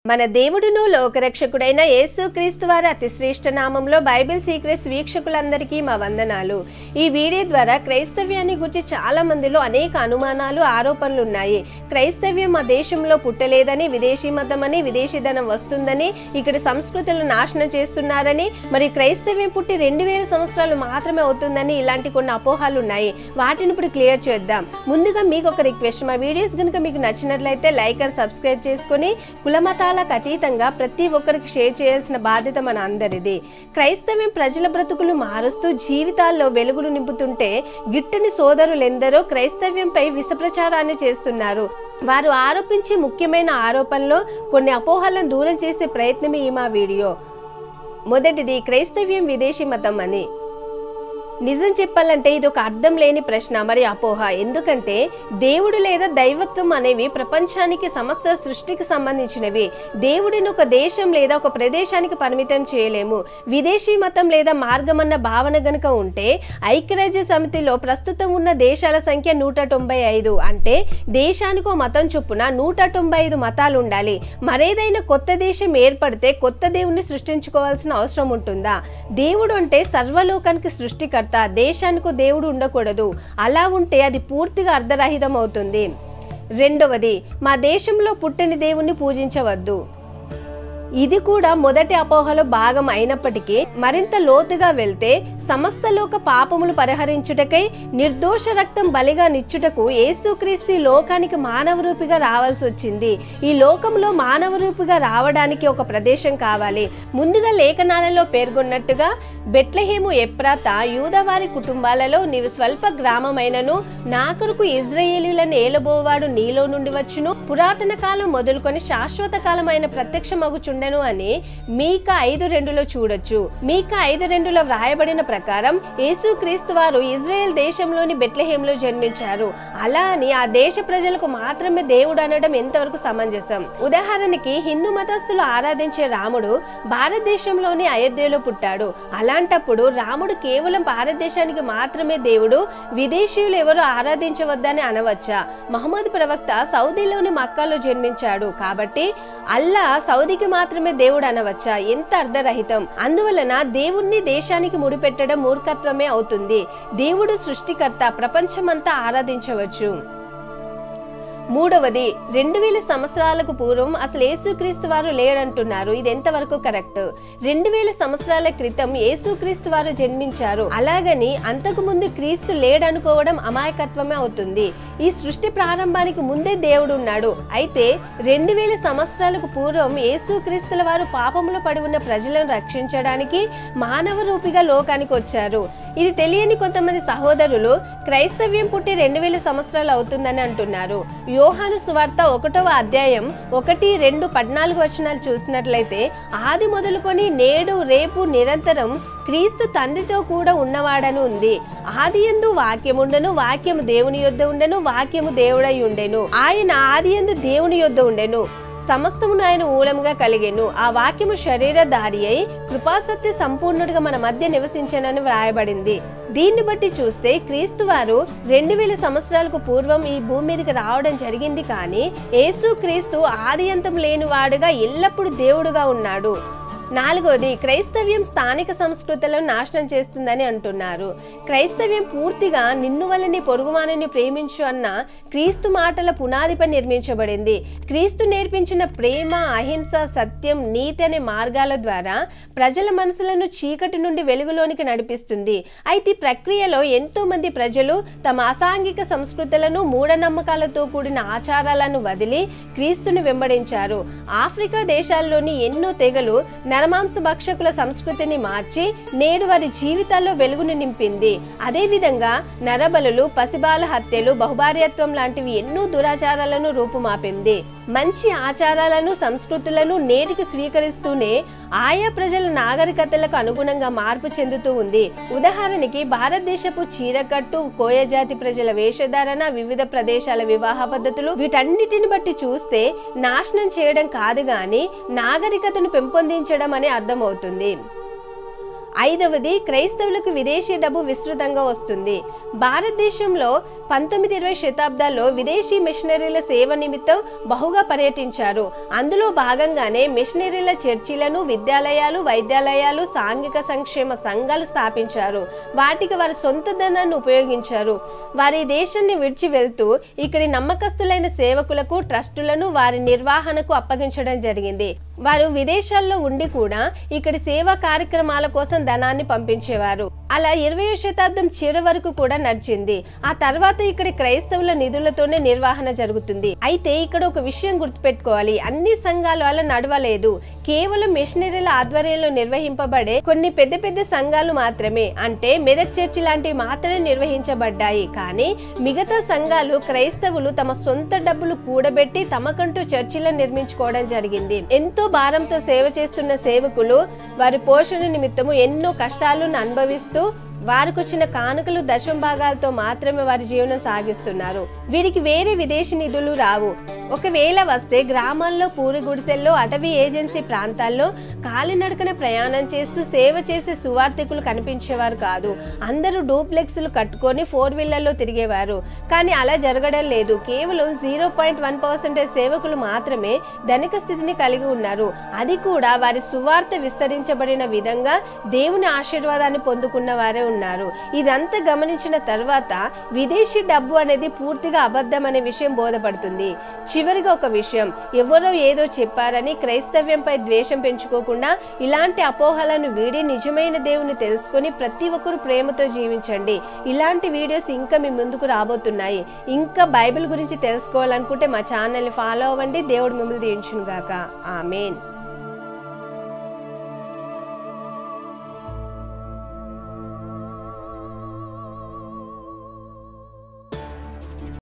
మన దేవుడును లోకరక్షకుడైన యేసుక్రీస్తు వారి అతి శ్రేష్ఠ నామంలో బైబిల్ సీక్రెట్స్ వీక్షకులందరికీ మా వందనాలు. ఈ వీడియో ద్వారా క్రైస్తవ్యాన్ని గురించి చాలా మందిలో అనేక అనుమానాలు, ఆరోపణలు ఉన్నాయి. క్రైస్తవ్యం మా దేశంలో పుట్టలేదని, విదేశీ మతమని, విదేశీ ధనం వస్తుందని, ఇక్కడ సంస్కృతులను నాశనం చేస్తున్నారని, మరి క్రైస్తవ్యం పుట్టి 2000 సంవత్సరాలు మాత్రమే అవుతుందని ఇలాంటి కొన్ని అపోహలు ఉన్నాయి. వాటిని ఇప్పుడు క్లియర్ చేద్దాం. ముందుగా మీకు ఒక రిక్వెస్ట్, మా వీడియోస్ కనుక మీకు నచ్చినట్లయితే లైక్ అండ్ సబ్స్క్రైబ్ చేసుకుని కులమతాలకు అతీతంగా ప్రతి ఒక్కరికి షేర్ చేయాల్సిన బాధ్యత మన అందరిది. క్రైస్తవ్యం ప్రజల బ్రతుకులు మారుస్తూ జీవితాల్లో వెలుగులు నింపుతుంటే గిట్టని సోదరులెందరో క్రైస్తవ్యంపై విష ప్రచారాన్ని చేస్తున్నారు. వారు ఆరోపించే ముఖ్యమైన ఆరోపణలో కొన్ని అపోహలను దూరం చేసే ప్రయత్నమే ఈ మా వీడియో. మొదటిది, క్రైస్తవ్యం విదేశీ మతం అని. నిజం చెప్పాలంటే ఇది ఒక అర్థం లేని ప్రశ్న, మరి అపోహ. ఎందుకంటే దేవుడు లేదా దైవత్వం అనేవి ప్రపంచానికి, సమస్త సృష్టికి సంబంధించినవి. దేవుడిని ఒక దేశం లేదా ఒక ప్రదేశానికి పరిమితం చేయలేము. విదేశీ మతం లేదా మార్గం అన్న భావన గనుక ఉంటే ఐక్యరాజ్య సమితిలో ప్రస్తుతం ఉన్న దేశాల సంఖ్య 195. అంటే దేశానికో మతం చొప్పున 195 మతాలు ఉండాలి. మరేదైనా కొత్త దేశం ఏర్పడితే కొత్త దేవుణ్ణి సృష్టించుకోవాల్సిన అవసరం ఉంటుందా? దేవుడు అంటే సర్వలోకానికి సృష్టికర్త, దేశానికి దేవుడు ఉండకూడదు. అలా ఉంటే అది పూర్తిగా అర్ధరహితం అవుతుంది. రెండవది, మా దేశంలో పుట్టని దేవుణ్ణి పూజించవద్దు. ఇది కూడా మొదటి అపోహలో భాగం అయినప్పటికీ మరింత లోతుగా వెళ్తే సమస్త లోక పాపములు పరిహరించుటకై నిర్దోష రక్తం బలిగా నిచ్చుటకు యేసుక్రీస్తు లోకానికి మానవ రూపిగా రావాల్సి వచ్చింది. ఈ లోకంలో మానవ రూపిగా రావడానికి ఒక ప్రదేశం కావాలి. ముందుగా లేఖనాలలో పేర్కొన్నట్టుగా బెత్లెహేము ఎఫ్రాతా యూదవారి కుటుంబాలలో నీవు స్వల్ప గ్రామమైనను నా కొరకు ఇజ్రాయేలీయులను ఏలబోవాడు నీలో నుండి వచ్చును, పురాతన కాలం మొదలుకొని శాశ్వత కాలమైన ప్రత్యక్షమగుచుండెను అని మీకా 5:2లో చూడొచ్చు. మీకా 5:2లో వ్రాయబడిన ప్రకారం యేసుక్రీస్తు వారు ఇజ్రాయెల్ దేశంలోని బెత్లెహేంలో జన్మించారు. అలా అని ఆ దేశ ప్రజలకు మాత్రమే దేవుడు అనడం ఎంతవరకు సమంజసం? ఉదాహరణకి హిందూ మతస్థులు ఆరాధించే రాముడు భారతదేశంలోని అయోధ్యలో పుట్టాడు. అలాంటప్పుడు రాముడు కేవలం భారతదేశానికి మాత్రమే దేవుడు, విదేశీయులు ఎవరు ఆరాధించవద్దని అనవచ్చా? మహమ్మద్ ప్రవక్త సౌదీలోని మక్కాలో జన్మించాడు కాబట్టి అల్లా సౌదీకి మాత్రమే దేవుడు అనవచ్చా? ఎంత అర్ధరహితం! అందువలన దేవుణ్ణి దేశానికి ముడిపెట్టడం మూర్ఖత్వమే అవుతుంది. దేవుడు సృష్టికర్త, ప్రపంచమంతా ఆరాధించవచ్చు. మూడవది, 2000 సంవత్సరాలకు పూర్వం అసలు యేసుక్రీస్తు వారు లేడంటున్నారు. ఇది ఎంతవరకు కరెక్ట్? 2000 సంవత్సరాల క్రితం యేసుక్రీస్తు వారు జన్మించారు. అలాగని అంతకు ముందు క్రీస్తు లేడనుకోవడం అమాయకత్వమే అవుతుంది. ఈ సృష్టి ప్రారంభానికి ముందే దేవుడు ఉన్నాడు. అయితే 2000 సంవత్సరాలకు పూర్వం యేసుక్రీస్తుల వారు పాపములో పడి ఉన్న ప్రజలను రక్షించడానికి మానవ రూపిగా లోకానికి వచ్చారు. ఇది తెలియని కొంతమంది సహోదరులు క్రైస్తవ్యం పుట్టి 2000 సంవత్సరాలు అవుతుందని అంటున్నారు. యోహాను సువార్త 1వ అధ్యాయం 1, 2, 14 వచనాలు చూసినట్లయితే ఆది మొదలుకొని నేడు రేపు నిరంతరం క్రీస్తు తండ్రితో కూడా ఉన్నవాడని ఉంది. ఆదియందు వాక్యముండెను, వాక్యము దేవుని యొద్ద ఉండెను, వాక్యము దేవుడై ఉండెను. ఆయన ఆదియందు దేవుని యొద్ద ఉండెను, సమస్తమును ఆయన మూలంగా కలిగెను. ఆ వాక్యము శరీరధారి అయి కృపాసత్య సంపూర్ణుడిగా మన మధ్య నివసించనని వ్రాయబడింది. దీన్ని బట్టి చూస్తే క్రీస్తు వారు 2000 సంవత్సరాలకు పూర్వం ఈ భూమి మీదకి రావడం జరిగింది. కానీ యేసు క్రీస్తు ఆది అంతం లేని వాడుగా ఎల్లప్పుడూ దేవుడుగా ఉన్నాడు. నాలుగవది, క్రైస్తవ్యం స్థానిక సంస్కృతులను నాశనం చేస్తుందని అంటున్నారు. క్రైస్తవ్యం పూర్తిగా నిన్ను వలని పొరుగువానిని ప్రేమించు అన్న క్రీస్తు మాటల పునాదిపై నిర్మించబడింది. క్రీస్తు నేర్పించిన ప్రేమ, అహింస, సత్యం, నీతి అనే మార్గాల ద్వారా ప్రజల మనసులను చీకటి నుండి వెలుగులోనికి నడిపిస్తుంది. అయితే ఈ ప్రక్రియలో ఎంతో మంది ప్రజలు తమ అసాంఘిక సంస్కృతులను, మూఢనమ్మకాలతో కూడిన ఆచారాలను వదిలి క్రీస్తుని వెంబడించారు. ఆఫ్రికా దేశాల్లోని ఎన్నో తెగలు నరమాంస భక్షకుల సంస్కృతిని మార్చి నేడు వారి జీవితాల్లో వెలుగును నింపింది. అదేవిధంగా నరబలులు, పసిబాల హత్యలు, బహుభార్యత్వం లాంటివి ఎన్నో దురాచారాలను రూపుమాపింది. మంచి ఆచారాలను, సంస్కృతులను నేటికి స్వీకరిస్తూనే ఆయా ప్రజల నాగరికతలకు అనుగుణంగా మార్పు చెందుతూ ఉంది. ఉదాహరణకి భారతదేశపు చీరకట్టు, కోయ జాతి ప్రజల వేషధారణ, వివిధ ప్రదేశాల వివాహ పద్ధతులు, వీటన్నిటిని బట్టి చూస్తే నాశనం చేయడం కాదు గాని నాగరికతను పెంపొందించడం అని అర్థమవుతుంది. ఐదవది, క్రైస్తవులకు విదేశీ డబ్బు విస్తృతంగా వస్తుంది. భారతదేశంలో 19-20 శతాబ్దాల్లో విదేశీ మిషనరీల సేవ నిమిత్తం బహుగా పర్యటించారు. అందులో భాగంగానే మిషనరీల చర్చిలను, విద్యాలయాలు, వైద్యాలయాలు, సాంఘిక సంక్షేమ సంఘాలు స్థాపించారు. వాటికి వారి సొంత ధనాన్ని ఉపయోగించారు. వారి దేశాన్ని విడిచి వెళ్తూ ఇక్కడి నమ్మకస్తులైన సేవకులకు, ట్రస్టులను వారి నిర్వహణకు అప్పగించడం జరిగింది. వారు విదేశాల్లో ఉండి కూడా ఇక్కడి సేవా కార్యక్రమాల కోసం ధనాన్ని పంపించేవారు. అలా 20వ శతాబ్దం చివరి వరకు కూడా నడిచింది. ఆ తర్వాత ఇక్కడ క్రైస్తవుల నిధులతోనే నిర్వహణ జరుగుతుంది. అయితే ఇక్కడ ఒక విషయం గుర్తుపెట్టుకోవాలి, అన్ని సంఘాలు అలా నడవలేదు. కేవలం మిషనరీల ఆధ్వర్యంలో నిర్వహింపబడే కొన్ని పెద్ద పెద్ద సంఘాలు మాత్రమే, అంటే మెదక్ చర్చి లాంటివి మాత్రమే నిర్వహించబడ్డాయి. కానీ మిగతా సంఘాలు క్రైస్తవులు తమ సొంత డబ్బులు కూడబెట్టి తమకంటూ చర్చిలను నిర్మించుకోవడం జరిగింది. ఎంతో భారంతో సేవ చేస్తున్న సేవకులు వారి పోషణ నిమిత్తము ఎన్నో కష్టాలను అనుభవిస్తూ వారికి వచ్చిన కానుకలు, దశమ భాగాలతో మాత్రమే వారి జీవనం సాగిస్తున్నారు. వీరికి వేరే విదేశీ నిధులు రావు. ఒకవేళ వస్తే గ్రామాల్లో, పూరి గుడిసెల్లో, అటవీ ఏజెన్సీ ప్రాంతాల్లో కాలినడకన ప్రయాణం చేస్తూ సేవ చేసే సువార్థికులు కనిపించేవారు కాదు. అందరూ డూప్లెక్స్లు కట్టుకొని 4 వీలర్లో తిరిగేవారు. కానీ అలా జరగడం లేదు. కేవలం 0.1% సేవకులు మాత్రమే ధనిక స్థితిని కలిగి ఉన్నారు. అది కూడా వారి సువార్త విస్తరించబడిన విధంగా దేవుని ఆశీర్వాదాన్ని పొందుకున్న వారే ఉన్నారు. ఇదంతా గమనించిన తర్వాత విదేశీ డబ్బు అనేది పూర్తిగా అబద్ధం అనే విషయం బోధపడుతుంది. చివరిగా ఒక విషయం, ఎవరో ఏదో చెప్పారని క్రైస్తవ్యంపై ద్వేషం పెంచుకోకుండా ఇలాంటి అపోహలను వీడి నిజమైన దేవుని తెలుసుకొని ప్రతి ఒక్కరు ప్రేమతో జీవించండి. ఇలాంటి వీడియోస్ ఇంకా మీ ముందుకు రాబోతున్నాయి. ఇంకా బైబిల్ గురించి తెలుసుకోవాలనుకుంటే మా ఛానల్ని ఫాలో అవ్వండి. దేవుడు మిమ్మల్ని దీవించును గాక. ఆమేన్.